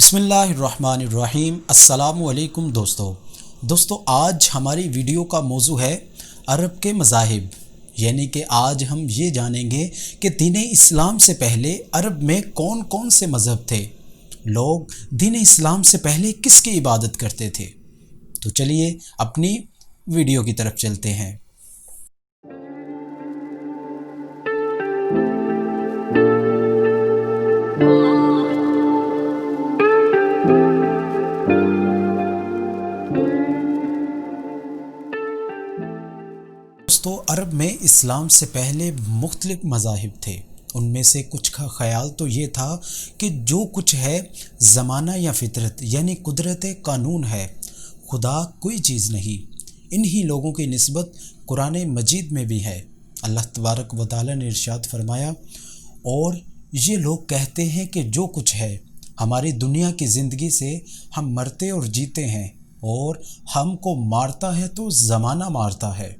بسم اللہ الرحمن الرحیم۔ السلام علیکم دوستو آج ہماری ویڈیو کا موضوع ہے عرب کے مذاہب، یعنی کہ آج ہم یہ جانیں گے کہ دین اسلام سے پہلے عرب میں کون کون سے مذہب تھے، لوگ دین اسلام سے پہلے کس کی عبادت کرتے تھے۔ تو چلیے اپنی ویڈیو کی طرف چلتے ہیں۔ دوستو عرب میں اسلام سے پہلے مختلف مذاہب تھے۔ ان میں سے کچھ کا خیال تو یہ تھا کہ جو کچھ ہے زمانہ یا فطرت یعنی قدرت قانون ہے، خدا کوئی چیز نہیں۔ انہی لوگوں کی نسبت قرآن مجید میں بھی ہے۔ اللہ تبارک و تعالی نے ارشاد فرمایا، اور یہ لوگ کہتے ہیں کہ جو کچھ ہے ہماری دنیا کی زندگی سے ہم مرتے اور جیتے ہیں، اور ہم کو مارتا ہے تو زمانہ مارتا ہے۔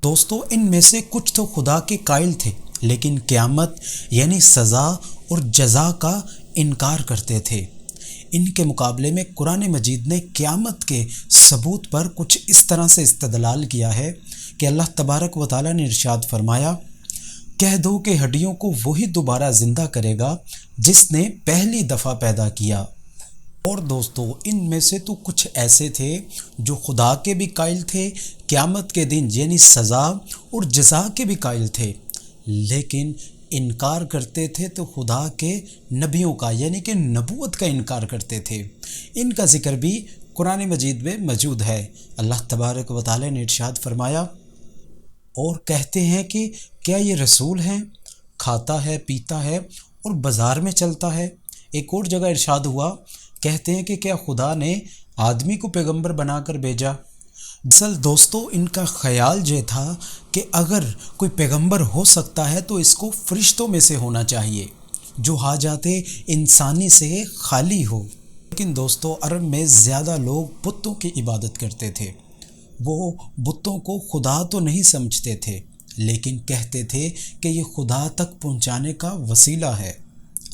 دوستو ان میں سے کچھ تو خدا کے قائل تھے، لیکن قیامت یعنی سزا اور جزا کا انکار کرتے تھے۔ ان کے مقابلے میں قرآن مجید نے قیامت کے ثبوت پر کچھ اس طرح سے استدلال کیا ہے کہ اللہ تبارک و تعالی نے ارشاد فرمایا، کہہ دو کہ ہڈیوں کو وہی دوبارہ زندہ کرے گا جس نے پہلی دفعہ پیدا کیا۔ اور دوستو ان میں سے تو کچھ ایسے تھے جو خدا کے بھی قائل تھے، قیامت کے دن یعنی سزا اور جزا کے بھی قائل تھے، لیکن انکار کرتے تھے تو خدا کے نبیوں کا یعنی کہ نبوت کا انکار کرتے تھے۔ ان کا ذکر بھی قرآن مجید میں موجود ہے۔ اللہ تبارک و تعالی نے ارشاد فرمایا، اور کہتے ہیں کہ کیا یہ رسول ہیں، کھاتا ہے پیتا ہے اور بازار میں چلتا ہے۔ ایک اور جگہ ارشاد ہوا، کہتے ہیں کہ کیا خدا نے آدمی کو پیغمبر بنا کر بھیجا۔ اصل دوستو ان کا خیال یہ تھا کہ اگر کوئی پیغمبر ہو سکتا ہے تو اس کو فرشتوں میں سے ہونا چاہیے جو حاجات انسانی سے خالی ہو۔ لیکن دوستو عرب میں زیادہ لوگ بتوں کی عبادت کرتے تھے۔ وہ بتوں کو خدا تو نہیں سمجھتے تھے، لیکن کہتے تھے کہ یہ خدا تک پہنچانے کا وسیلہ ہے۔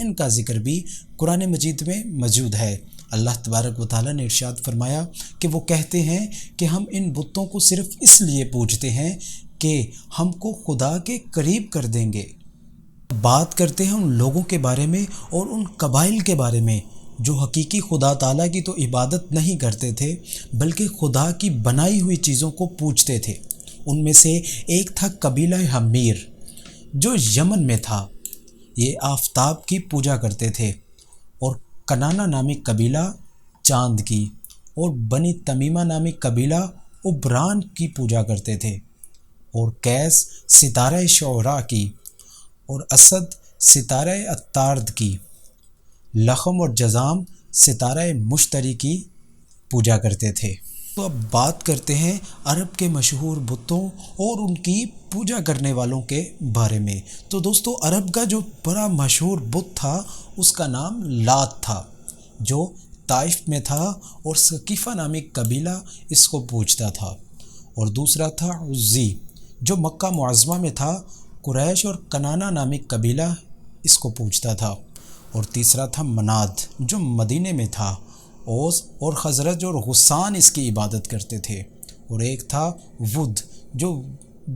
ان کا ذکر بھی قرآن مجید میں موجود ہے۔ اللہ تبارک و تعالی نے ارشاد فرمایا کہ وہ کہتے ہیں کہ ہم ان بتوں کو صرف اس لیے پوجتے ہیں کہ ہم کو خدا کے قریب کر دیں گے۔ بات کرتے ہیں ان لوگوں کے بارے میں اور ان قبائل کے بارے میں جو حقیقی خدا تعالیٰ کی تو عبادت نہیں کرتے تھے، بلکہ خدا کی بنائی ہوئی چیزوں کو پوجتے تھے۔ ان میں سے ایک تھا قبیلہ حمیر جو یمن میں تھا۔ یہ آفتاب کی پوجا کرتے تھے، اور کنانا نامی قبیلہ چاند کی، اور بنی تمیمہ نامی قبیلہ عبران کی پوجا کرتے تھے، اور قیس ستارہ شعراء کی، اور اسد ستارہ عطارد کی، لخم اور جذام ستارہ مشتری کی پوجا کرتے تھے۔ تو اب بات کرتے ہیں عرب کے مشہور بتوں اور ان کی پوجا کرنے والوں کے بارے میں۔ تو دوستو عرب کا جو بڑا مشہور بت تھا اس کا نام لات تھا، جو طائف میں تھا، اور ثقیفہ نامی قبیلہ اس کو پوجتا تھا۔ اور دوسرا تھا عزی جو مکہ معظمہ میں تھا، قریش اور کنانا نامی قبیلہ اس کو پوجتا تھا۔ اور تیسرا تھا مناد جو مدینے میں تھا، اوس اور خزرج اور غسان اس کی عبادت کرتے تھے۔ اور ایک تھا ود جو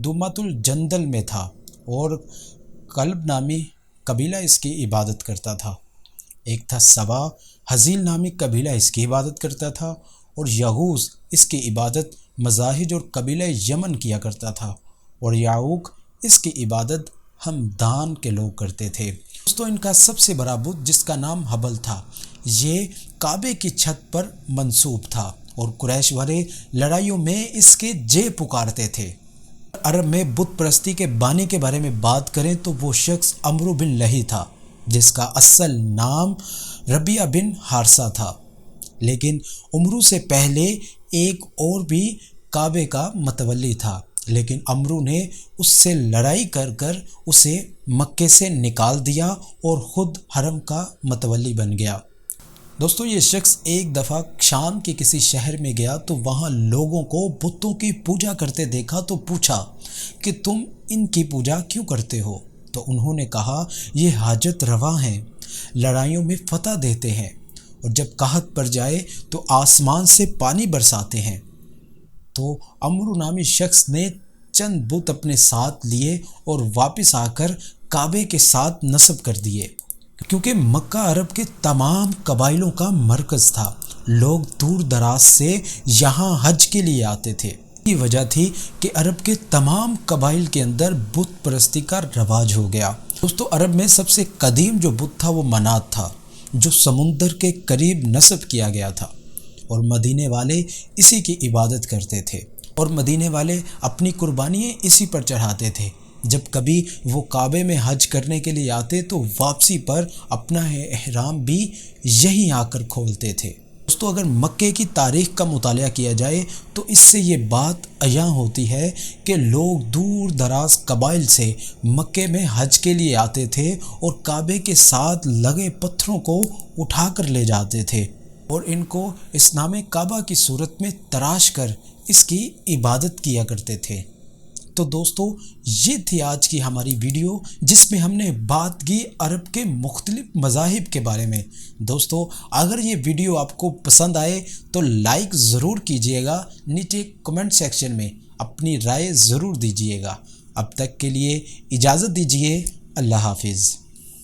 دمت الجندل میں تھا، اور قلب نامی قبیلہ اس کی عبادت کرتا تھا۔ ایک تھا سوا حزیل نامی قبیلہ اس کی عبادت کرتا تھا، اور یغوز اس کی عبادت مزاحج اور قبیلہ یمن کیا کرتا تھا، اور یعوق اس کی عبادت ہمدان کے لوگ کرتے تھے۔ دوستو ان کا سب سے بڑا بت جس کا نام حبل تھا، یہ کعبے کی چھت پر منصوب تھا، اور قریش والے لڑائیوں میں اس کے جے پکارتے تھے۔ عرب میں بت پرستی کے بانی کے بارے میں بات کریں تو وہ شخص عمرو بن لہی تھا، جس کا اصل نام ربیعہ بن حارثہ تھا، لیکن عمرو سے پہلے ایک اور بھی کعبے کا متولی تھا، لیکن عمرو نے اس سے لڑائی کر کر اسے مکے سے نکال دیا اور خود حرم کا متولی بن گیا۔ دوستو یہ شخص ایک دفعہ شام کے کسی شہر میں گیا تو وہاں لوگوں کو بتوں کی پوجا کرتے دیکھا، تو پوچھا کہ تم ان کی پوجا کیوں کرتے ہو؟ تو انہوں نے کہا، یہ حاجت روا ہیں، لڑائیوں میں فتح دیتے ہیں، اور جب قحط پڑ جائے تو آسمان سے پانی برساتے ہیں۔ تو عمرو نامی شخص نے چند بت اپنے ساتھ لیے اور واپس آ کر کعبے کے ساتھ نصب کر دیے، کیونکہ مکہ عرب کے تمام قبائلوں کا مرکز تھا۔ لوگ دور دراز سے یہاں حج کے لیے آتے تھے۔ یہ وجہ تھی کہ عرب کے تمام قبائل کے اندر بت پرستی کا رواج ہو گیا۔ دوستو، عرب میں سب سے قدیم جو بت تھا وہ منات تھا، جو سمندر کے قریب نصب کیا گیا تھا، اور مدینے والے اسی کی عبادت کرتے تھے، اور مدینے والے اپنی قربانیاں اسی پر چڑھاتے تھے۔ جب کبھی وہ کعبے میں حج کرنے کے لیے آتے تو واپسی پر اپنا احرام بھی یہیں آ کر کھولتے تھے۔ دوستو، اگر مکے کی تاریخ کا مطالعہ کیا جائے تو اس سے یہ بات عیاں ہوتی ہے کہ لوگ دور دراز قبائل سے مکے میں حج کے لیے آتے تھے اور کعبے کے ساتھ لگے پتھروں کو اٹھا کر لے جاتے تھے اور ان کو اسنام کعبہ کی صورت میں تراش کر اس کی عبادت کیا کرتے تھے۔ تو دوستو، یہ تھی آج کی ہماری ویڈیو، جس میں ہم نے بات کی عرب کے مختلف مذاہب کے بارے میں۔ دوستو، اگر یہ ویڈیو آپ کو پسند آئے تو لائک ضرور کیجئے گا، نیچے کمنٹ سیکشن میں اپنی رائے ضرور دیجئے گا۔ اب تک کے لیے اجازت دیجئے، اللہ حافظ۔